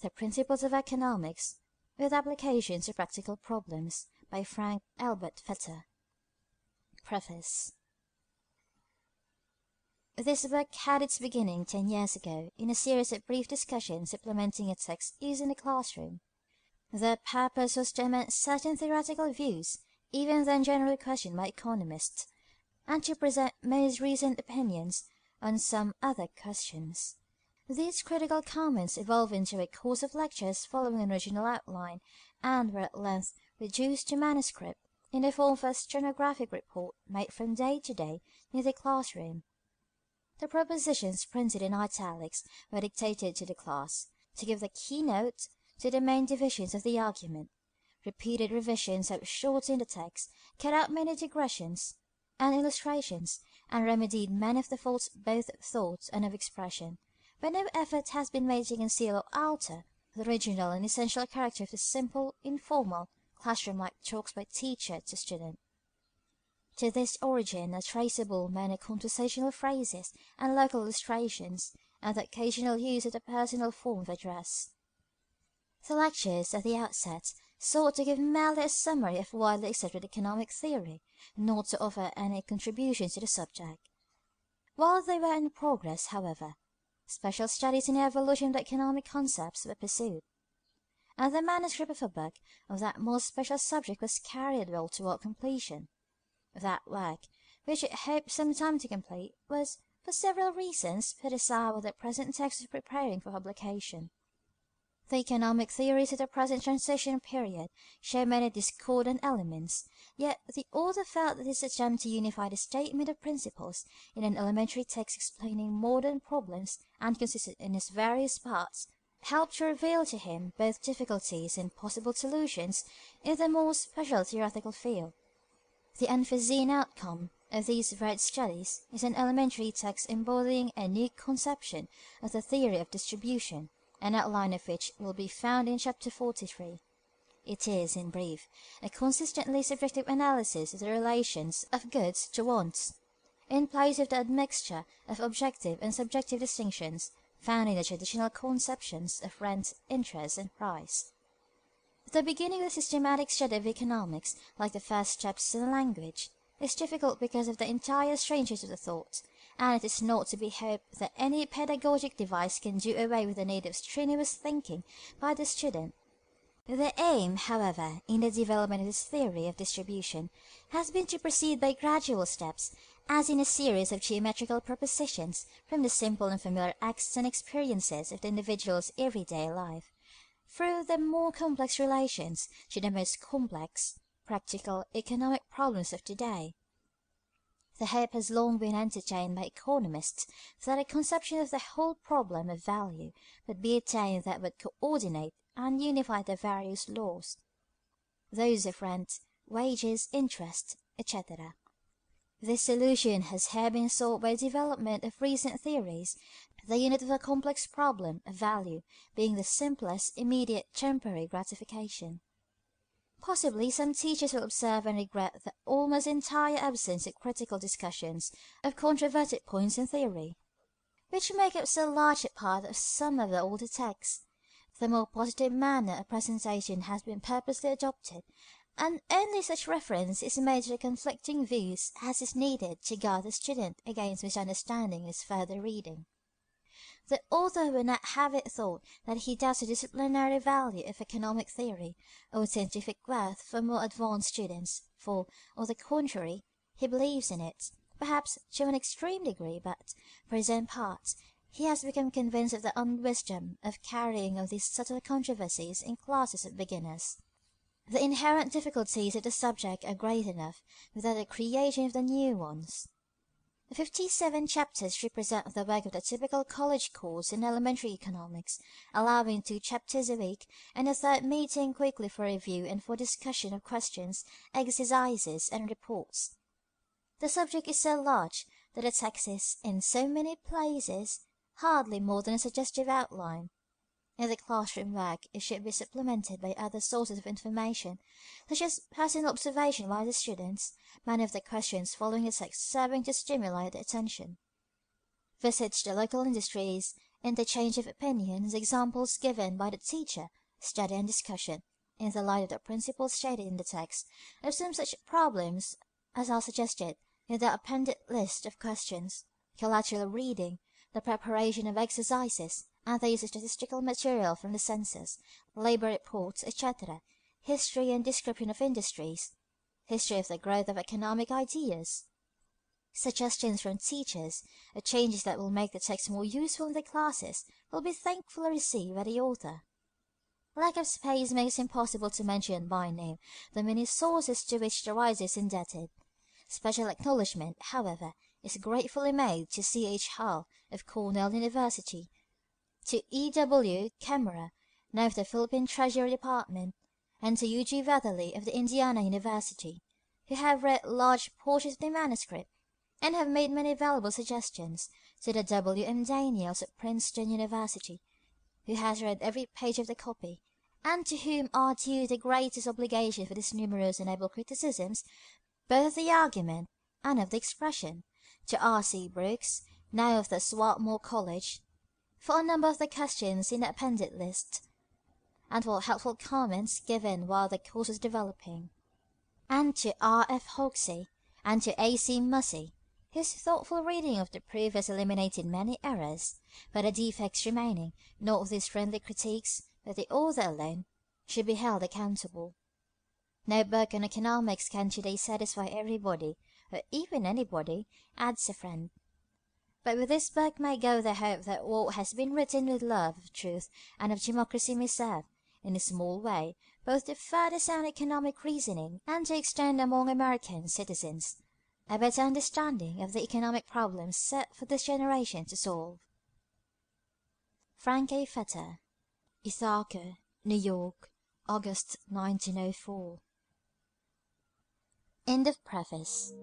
The Principles of Economics, with Applications to Practical Problems, by Albert Fetter. Preface. This book had its beginning 10 years ago in a series of brief discussions supplementing a text used in the classroom. Their purpose was to amend certain theoretical views, even then generally questioned by economists, and to present most recent opinions on some other questions. These critical comments evolved into a course of lectures following an original outline, and were at length reduced to manuscript in the form of a stenographic report made from day to day in the classroom. The propositions printed in italics were dictated to the class, to give the keynote to the main divisions of the argument. Repeated revisions have shortened the text, cut out many digressions and illustrations, and remedied many of the faults both of thought and of expression, but no effort has been made to conceal or alter the original and essential character of the simple, informal, classroom-like talks by teacher to student. To this origin are traceable many conversational phrases and local illustrations, and the occasional use of the personal form of address. The lectures, at the outset, sought to give merely a summary of widely accepted economic theory, not to offer any contributions to the subject. While they were in progress, however, special studies in the evolution of the economic concepts were pursued, and the manuscript of a book of that most special subject was carried well toward completion. That work, which it hoped some time to complete, was, for several reasons, put aside while the present text was preparing for publication. The economic theories of the present transition period show many discordant elements, yet the author felt that his attempt to unify the statement of principles in an elementary text explaining modern problems and consistent in its various parts helped to reveal to him both difficulties and possible solutions in the more special theoretical field. The unforeseen outcome of these varied studies is an elementary text embodying a new conception of the theory of distribution, an outline of which will be found in Chapter 43. It is, in brief, a consistently subjective analysis of the relations of goods to wants, in place of the admixture of objective and subjective distinctions found in the traditional conceptions of rent, interest, and price. The beginning of the systematic study of economics, like the first steps in the language, is difficult because of the entire strangeness of the thought, and it is not to be hoped that any pedagogic device can do away with the need of strenuous thinking by the student. The aim, however, in the development of this theory of distribution has been to proceed by gradual steps, as in a series of geometrical propositions, from the simple and familiar acts and experiences of the individual's everyday life, through the more complex relations to the most complex, practical, economic problems of today. The hope has long been entertained by economists that a conception of the whole problem of value would be attained that would coordinate and unify the various laws, those of rent, wages, interest, etc. This solution has here been sought by development of recent theories, the unit of the complex problem of value being the simplest, immediate, temporary gratification. Possibly some teachers will observe and regret the almost entire absence of critical discussions of controverted points in theory, which make up so large a part of some of the older texts. The more positive manner of presentation has been purposely adopted, and only such reference is made to the conflicting views as is needed to guard the student against misunderstanding in his further reading. The author would not have it thought that he doubts the disciplinary value of economic theory or scientific worth for more advanced students, for, on the contrary, he believes in it, perhaps to an extreme degree, but, for his own part, he has become convinced of the unwisdom of carrying on these subtle controversies in classes of beginners. The inherent difficulties of the subject are great enough without the creation of the new ones. The 57 chapters represent the work of the typical college course in elementary economics, allowing 2 chapters a week, and a third meeting quickly for review and for discussion of questions, exercises, and reports. The subject is so large that the text is, in so many places, hardly more than a suggestive outline. In the classroom work it should be supplemented by other sources of information, such as personal observation by the students, many of the questions following the text serving to stimulate the attention. Visits to local industries, interchange of opinions, examples given by the teacher, study and discussion, in the light of the principles stated in the text, of some such problems as are suggested in the appended list of questions, collateral reading, the preparation of exercises, and the use of statistical material from the census, labor reports, etc., history and description of industries, history of the growth of economic ideas. Suggestions from teachers of changes that will make the text more useful in the classes will be thankfully received by the author. Lack of space makes it impossible to mention by name the many sources to which the writer is indebted. Special acknowledgment, however, is gratefully made to C. H. Hull of Cornell University, to E. W. Kemmerer, now of the Philippine Treasury Department, and to U. G. Weatherly of the Indiana University, who have read large portions of the manuscript, and have made many valuable suggestions, to the W. M. Daniels of Princeton University, who has read every page of the copy, and to whom are due the greatest obligations for his numerous and able criticisms, both of the argument and of the expression, to R. C. Brooks, now of the Swarthmore College, for a number of the questions in the appended list, and for helpful comments given while the course was developing, and to R. F. Hoxie, and to A. C. Mussey, whose thoughtful reading of the preface eliminated many errors, but the defects remaining, not of these friendly critiques, but the author alone, should be held accountable. No book on economics can today satisfy everybody, or even anybody, adds a friend. But with this book may go the hope that what has been written with love of truth and of democracy may serve, in a small way, both to further sound economic reasoning and to extend among American citizens a better understanding of the economic problems set for this generation to solve. Frank A. Fetter, Ithaca, New York, August 1904. End of Preface.